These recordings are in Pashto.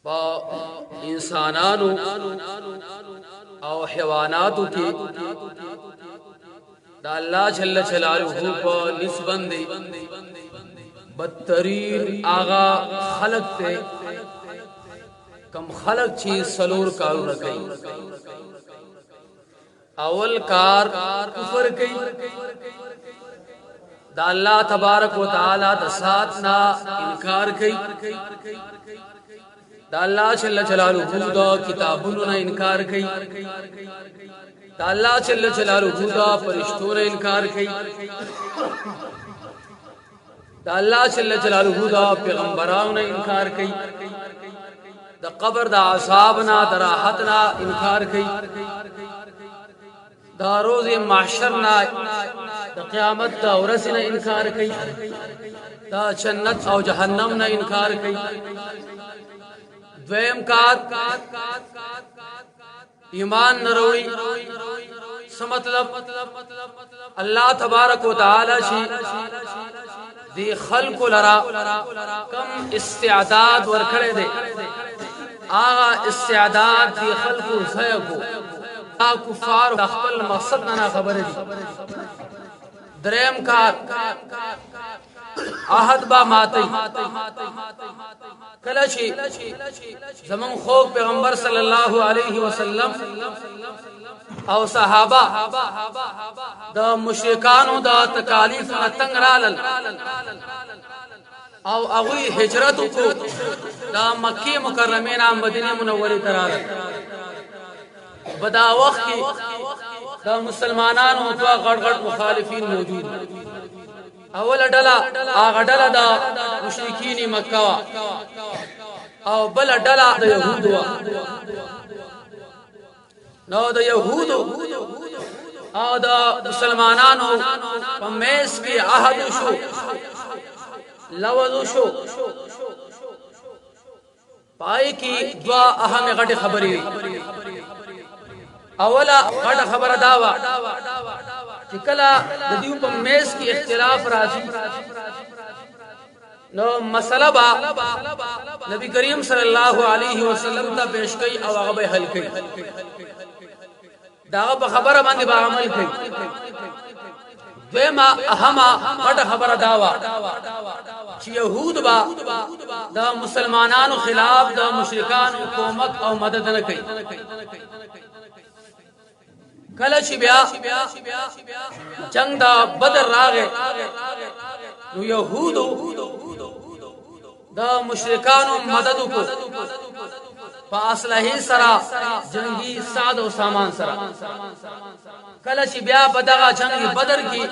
با انسانانو او حیواناتو کی دا اللہ جل جلالہ کو نسبت دی بدترین آغا خلق تے کم خلق چیز سلور کارو رکھئی اول کار کفر کئی دا اللہ تبارک و تعالی دا ساتنا انکار کئی دا اللہ جل جلالہ دا کتابونو نا انکار کئی دا اللہ جل جلالہ دا فرشتوں نا انکار کئی دا اللہ جل جلالہ دا پیغمبران نا انکار کئی دا قبر دا عذابنا دا راحتنا انکار کئی دا روز محشرنا دا قیامت دا ورسنا انکار کئی دا جنت او جہنم نا انکار کئی دویم کار ایمان نروڑی سمطلب اللہ تبارک و تعالی شی دی خلق لرا کم استعداد ورکڑے دے آغا استعداد دی خلق زیگو کفار اخبر مقصد ننا خبر دی دریم کار آہد با ماتی کلچی زمان خوب پیغمبر صلی اللہ علیہ وسلم او صحابہ دا مشرکانو دا تکالیف نتنگ رالل او اغوی حجرتو کو دا مکی مکرمین مدینہ منوری ترالل بدا وقت کی دا مسلمانانو دوا غڑ غڑ مخالفین موجود اول ڈلا آغا ڈلا دا مشرکین مکہ او بل ڈلا دا یہودو نو دا یہودو او دا مسلمانانو پمیس کی عہدو شو لوزو شو پائی کی دوا اہم غٹ خبری اولا غٹ خبر داوا چکلا دیو پا میز کی اختلاف راضی نو مسئلہ با نبی کریم صلی اللہ علیہ وسلم تا پیش کئی او اغب حل کئی داغا پا خبر باندی با عمل کئی دویما اہما غٹ خبر داوا چی یہود با دا مسلمانانو خلاف دا مشرکانو کومک او مدد نکئی کلچ بیا جنگ دا بدر راغے نو یہودو دا مشرکانو مددو کو پا اصلحی سرا جنگی سعد و سامان سرا کلچ بیا بدغا جنگی بدر کی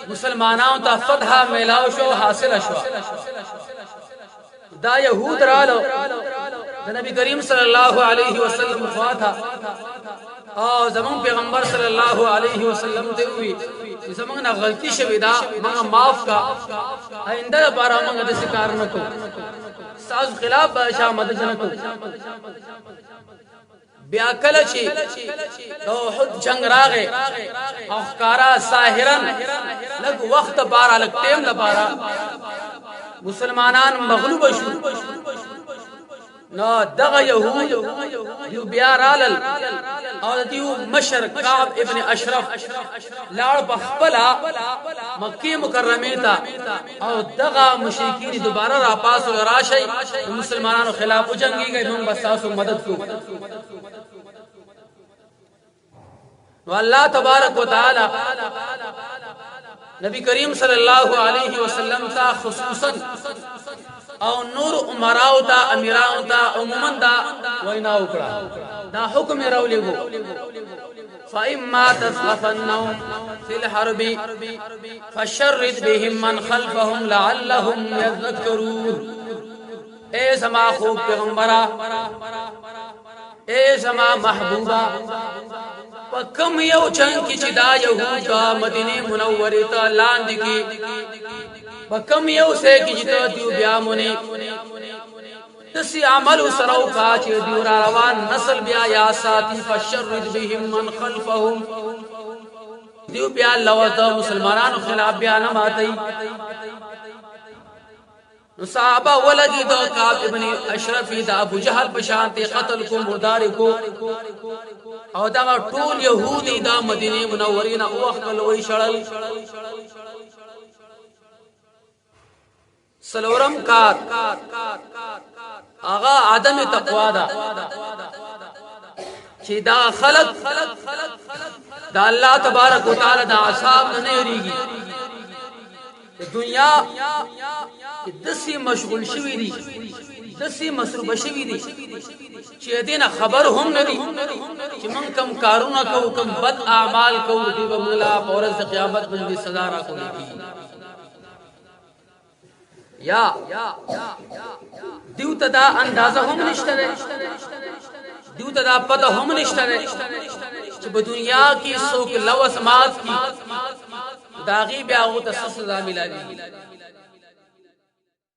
مسلماناں تا فتحہ میلاو شو حاصل شو دا یہود رالو دا نبی کریم صلی اللہ علیہ وسلم خواتا او زمان پیغمبر صلی اللہ علیہ وسلم تے ہوئی زمان نا غلطی شوی دا ماں معاف کا آئندہ بارا مانگا دے سکار نکو ساز خلاف باشا مدد نکو بیا کلچی دو حد جنگ راغے اخکارا ساہرن لگ وقت بارا لگ ٹیم لبارا مسلمانان مغلوب شو نو دغا یہود دیو بیار آلل اور دیو مشر کعب ابن اشرف لار بخبلا مکی مکرمی تا اور دغا مشرکین دوبارہ را پاس و راشی مسلمانانو خلاف جنگی گئی من بساسو مدد کو نو اللہ تبارک و تعالی نبی کریم صلی اللہ علیہ وسلم تا خصوصا او نور امراو تا امیراو تا عموماً دا وینا اکڑا دا حکم رولی گو فَإِمَّا تَثْقَفَنَّهُمْ فِي الْحَرْبِ فَشَرِّدْ بِهِمْ مَنْ خَلْفَهُمْ لَعَلَّهُمْ يَذَّكَّرُونَ اے زما خوب پیغمبرہ اے زما محبوبہ پکم یو چنگ کی چدا یہود دا مدینہ منوری تا لاند کی پکم یو سے کی جتا دیو بیامونی تسی عمل سرو کا چی دیو روان نسل بیا یا ساتی فشرد بهم من خلفهم دیو بیا لوزا مسلمانان خلاف بیا نماتی صحابہ ولگی دو کعب ابن اشرفی دا ابو جہل پشانتی قتل کو مردار کو او دا ټول یهودی دا مدینه منورین او خپل وی شړل سلورم کار آغا عدم تقوا دا چې دا خلق دا اللہ تبارک و تعالی دا عذاب نه یریږي دنیا دسی مشغول شوی دی دسی مصروف شوی دی چې دینه خبر هم نه دی چې من کم کارونه کو کم بد اعمال کو دی بملا پورز قیامت باندې سزا را کوي یا دیو تدا اندازه هم نشته دیو تدا پتہ هم نشته چې په دنیا کې څوک لوث مات کی داغي بیا او ته سزا ملایي